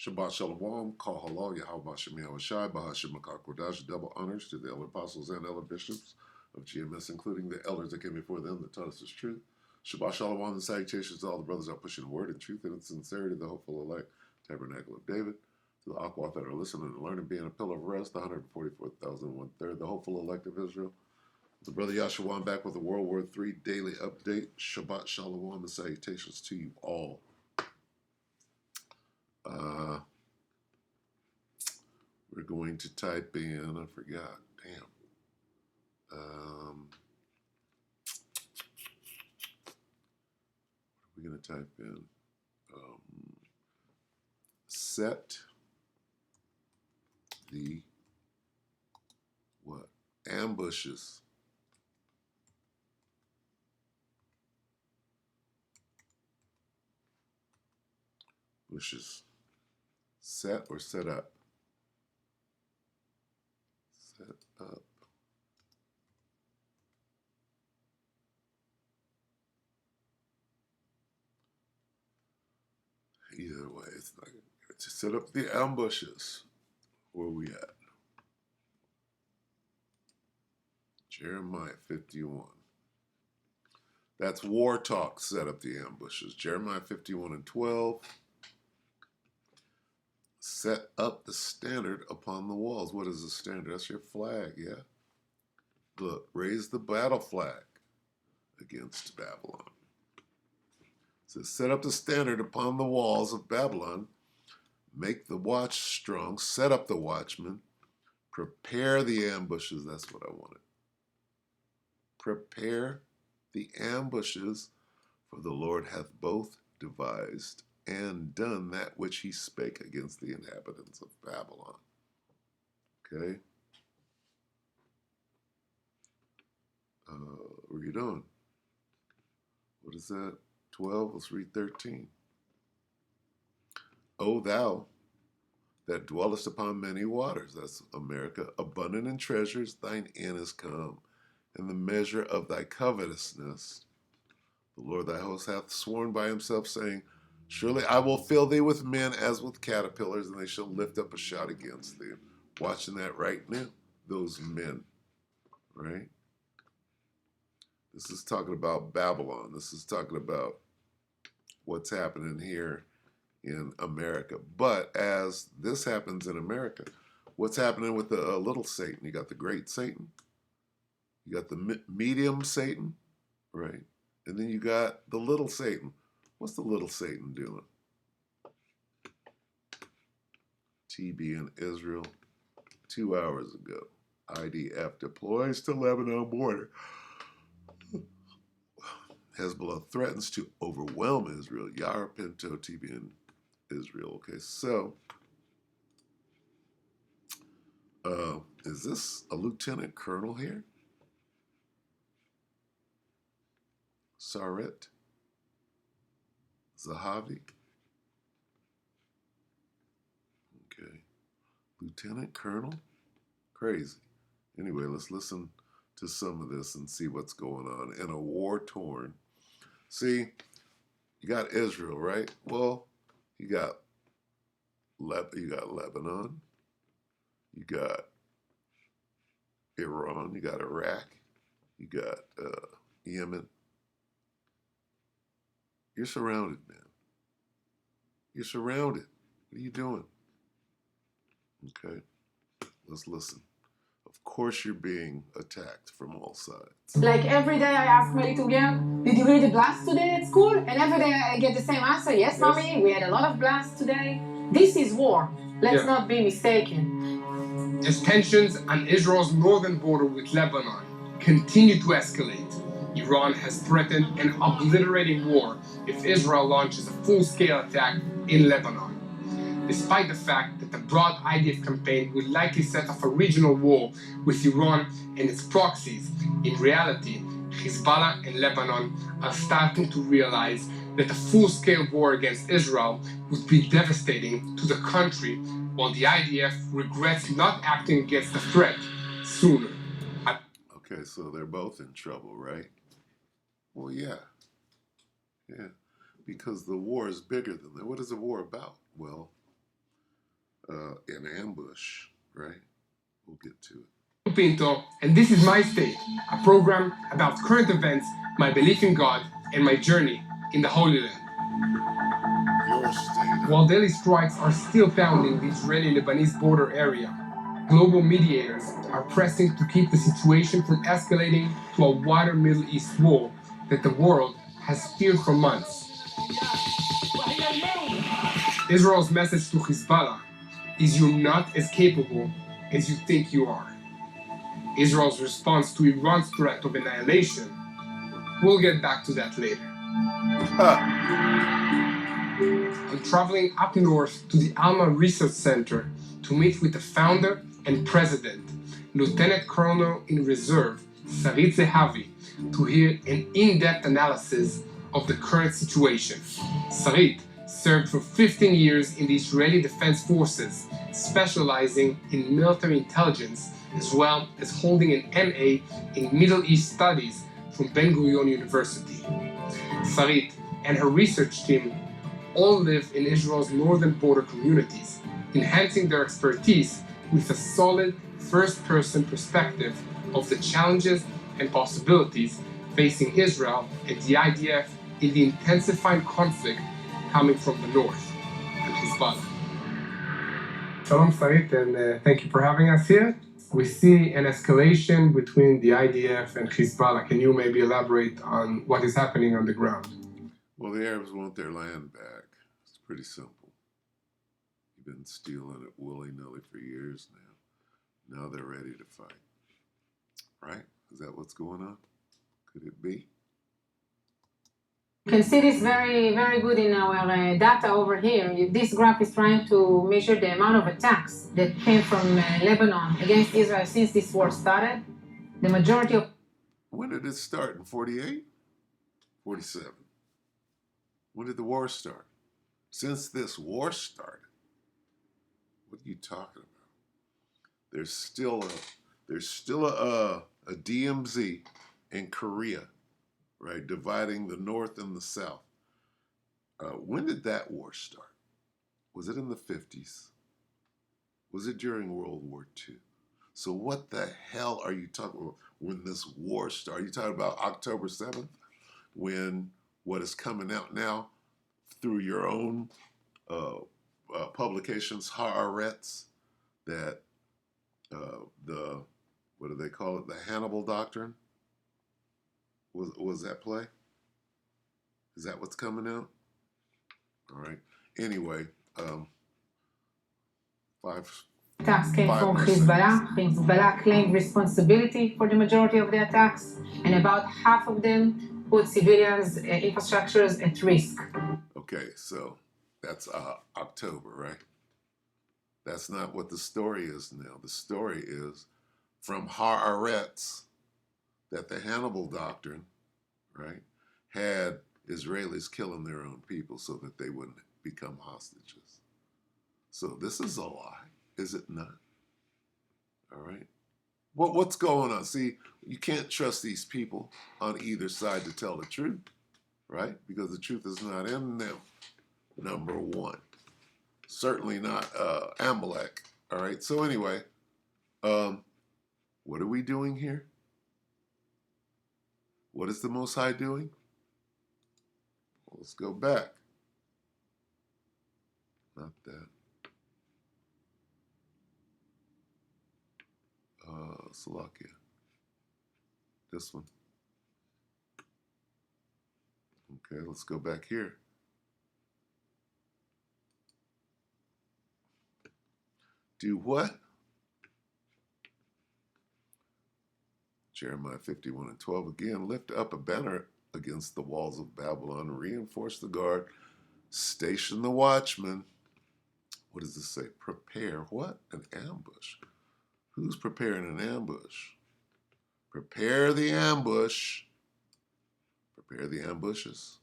Shabbat Shalom, Kal Halal, Yahweh Shem Yahushai, Bahashim Makakodash, double honors to the elder apostles and elder bishops of GMS, including the elders that came before them that taught us this truth. Shabbat Shalom and salutations to all the brothers that are pushing the word and truth and in sincerity, the hopeful elect, Tabernacle of David, to the Aquath that are listening and learning, being a pillar of rest, the 144,001 the hopeful elect of Israel. The brother Yahshua back with a World War III daily update. Shabbat Shalom and salutations to you all. We're going to type in, I forgot, damn. What are we going to type in? Set the what? Ambushes. Bushes. Set or set up? Set up. Either way, it's not good. To set up the ambushes. Where we at? Jeremiah 51. That's war talk, set up the ambushes. Jeremiah 51 and 12. Set up the standard upon the walls. What is the standard? That's your flag, yeah? Look, raise the battle flag against Babylon. So set up the standard upon the walls of Babylon. Make the watch strong. Set up the watchmen. Prepare the ambushes. That's what I wanted. Prepare the ambushes, for the Lord hath both devised and done that which he spake against the inhabitants of Babylon. Okay? What are you doing? What is that? 12? Let's read 13. O thou that dwellest upon many waters, that's America, abundant in treasures, thine end is come, and the measure of thy covetousness. The Lord thy host hath sworn by himself, saying, surely I will fill thee with men as with caterpillars, and they shall lift up a shout against thee. Watching that right now, those men, right? This is talking about Babylon. This is talking about what's happening here in America. But as this happens in America, what's happening with the little Satan? You got the great Satan. You got the medium Satan, right? And then you got the little Satan. What's the little Satan doing? TB in Israel 2 hours ago. IDF deploys to Lebanon border. Hezbollah threatens to overwhelm Israel. Yair Pinto, TB in Israel. Okay, so is this a lieutenant colonel here? Saret Zahavi. Okay, lieutenant colonel? Crazy. Anyway, let's listen to some of this and see what's going on in a war-torn. See, you got Israel, right? Well, you got Lebanon, you got Iran, you got Iraq, you got Yemen. You're surrounded, man. You're surrounded. What are you doing? Okay, let's listen. Of course you're being attacked from all sides. Like every day I ask my little girl, did you hear the blast today at school? And every day I get the same answer, yes, mommy, we had a lot of blasts today. This is war. Let's not be mistaken. As tensions on Israel's northern border with Lebanon continue to escalate, Iran has threatened an obliterating war if Israel launches a full-scale attack in Lebanon. Despite the fact that the broad IDF campaign would likely set off a regional war with Iran and its proxies, in reality, Hezbollah and Lebanon are starting to realize that a full-scale war against Israel would be devastating to the country, while the IDF regrets not acting against the threat sooner. Okay, so they're both in trouble, right? Well, yeah. Yeah. Because the war is bigger than that. What is the war about? Well, an ambush, right? We'll get to it. Pinto, and this is My State, a program about current events, my belief in God, and my journey in the Holy Land. Your state. While daily strikes are still pounding the Israeli-Lebanese border area, global mediators are pressing to keep the situation from escalating to a wider Middle East war that the world has feared for months. Israel's message to Hezbollah is you're not as capable as you think you are. Israel's response to Iran's threat of annihilation. We'll get back to that later. I'm traveling up north to the Alma Research Center to meet with the founder and president, Lieutenant Colonel in Reserve, Sarit Zehavi, to hear an in-depth analysis of the current situation. Sarit served for 15 years in the Israeli Defense Forces, specializing in military intelligence, as well as holding an MA in Middle East Studies from Ben-Gurion University. Sarit and her research team all live in Israel's northern border communities, enhancing their expertise with a solid first-person perspective of the challenges and possibilities facing Israel and the IDF in the intensifying conflict coming from the north, and Hezbollah. Shalom Sarit, and thank you for having us here. We see an escalation between the IDF and Hezbollah. Can you maybe elaborate on what is happening on the ground? Well, the Arabs want their land back. It's pretty simple. You've been stealing it willy-nilly for years now. Now they're ready to fight. Right? Is that what's going on? Could it be? You can see this very, very good in our data over here. This graph is trying to measure the amount of attacks that came from Lebanon against Israel since this war started. The majority of... When did it start? In 48? 47. When did the war start? Since this war started. What are you talking about? There's still a DMZ in Korea, right, dividing the North and the South. When did that war start? Was it in the 50s? Was it during World War II? So what the hell are you talking about when this war started? Are you talking about October 7th, when what is coming out now through your own publications, Haaretz, that the, what do they call it, the Hannibal Doctrine? Was that play? Is that what's coming out? All right. Anyway, attacks came from Hezbollah. Hezbollah claimed responsibility for the majority of the attacks, and about half of them put civilians' infrastructures at risk. Okay, so that's October, right? That's not what the story is now. The story is from Haaretz that the Hannibal Doctrine, right, had Israelis killing their own people so that they wouldn't become hostages. So this is a lie, is it not? All right. What's going on? See, you can't trust these people on either side to tell the truth, right? Because the truth is not in them, number one. Certainly not Amalek, all right? So anyway, what are we doing here? What is the Most High doing? Well, let's go back. Not that. Salakia. This one. Okay, let's go back here. Do what? Jeremiah 51:12 again. Lift up a banner against the walls of Babylon, reinforce the guard, station the watchman. What does this say? Prepare what? An ambush. Who's preparing an ambush? Prepare the ambush. Prepare the ambushes,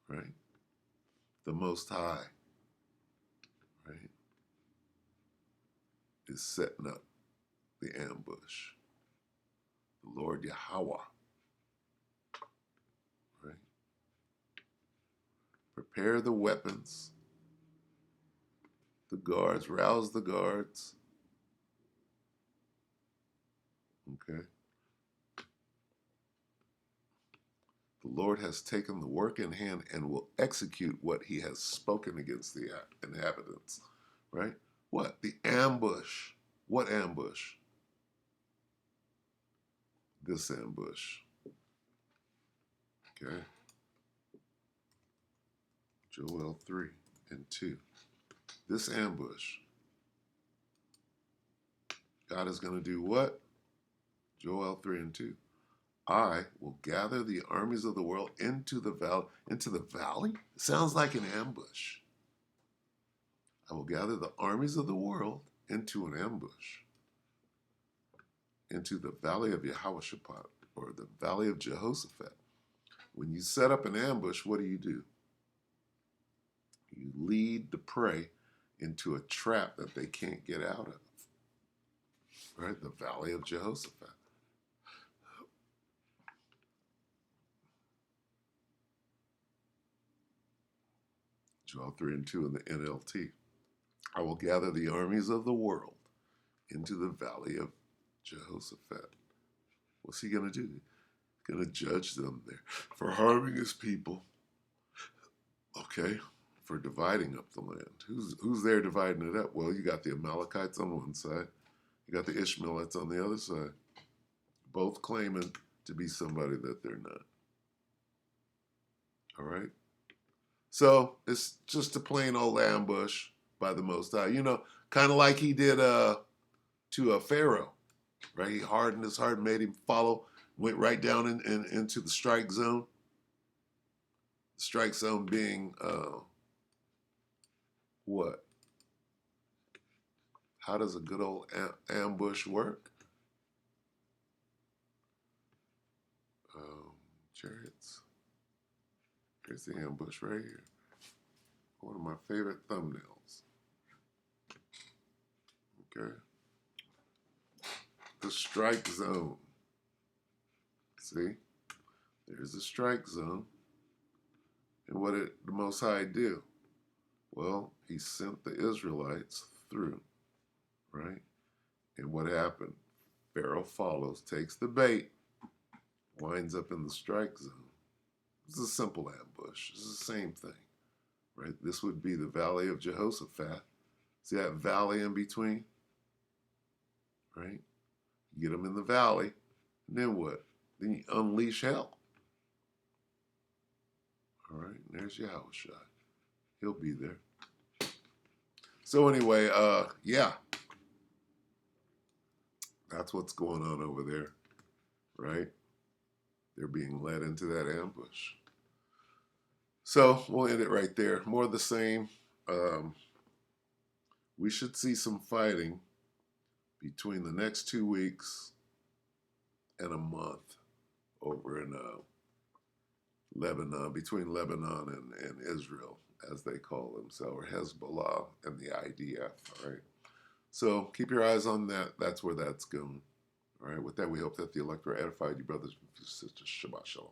right? The Most High, right, is setting up the ambush. The Lord Yahweh, right? Prepare the weapons. the guards, rouse the guards. Okay. The Lord has taken the work in hand and will execute what he has spoken against the inhabitants. Right? What? The ambush. What ambush? This ambush. Okay. Joel 3 and 2. This ambush. God is going to do what? Joel 3 and 2. I will gather the armies of the world into the valley. Into the valley? Sounds like an ambush. I will gather the armies of the world into an ambush. Into the valley of Yehoshaphat, or the valley of Jehoshaphat. When you set up an ambush, what do? You lead the prey into a trap that they can't get out of. Right? The valley of Jehoshaphat. Joel 3 and 2 in the NLT. I will gather the armies of the world into the valley of Jehoshaphat. What's he going to do? He's going to judge them there for harming his people. Okay, for dividing up the land. Who's there dividing it up? Well, you got the Amalekites on one side. You got the Ishmaelites on the other side. Both claiming to be somebody that they're not. All right? So it's just a plain old ambush by the Most High. You know, kind of like he did to a Pharaoh, right? He hardened his heart, made him follow, went right down into the strike zone. The strike zone being what? How does a good old ambush work? Chariots. Here's the ambush right here. One of my favorite thumbnails. Okay. The strike zone. See? There's the strike zone. And what did the Most High do? Well, he sent the Israelites through, right? And what happened? Pharaoh follows, takes the bait, winds up in the strike zone. It's a simple ambush. It's the same thing, right? This would be the valley of Jehoshaphat. See that valley in between? Right? You get them in the valley, and then what? Then you unleash hell. All right, and there's Yahushua. He'll be there. So anyway, yeah. That's what's going on over there, right? They're being led into that ambush. So we'll end it right there. More of the same. We should see some fighting between the next 2 weeks and a month over in Lebanon, between Lebanon and Israel, as they call themselves, or Hezbollah and the IDF, all right? So keep your eyes on that. That's where that's going. All right, with that, we hope that the elect are edified, you brothers and sisters. Shabbat Shalom.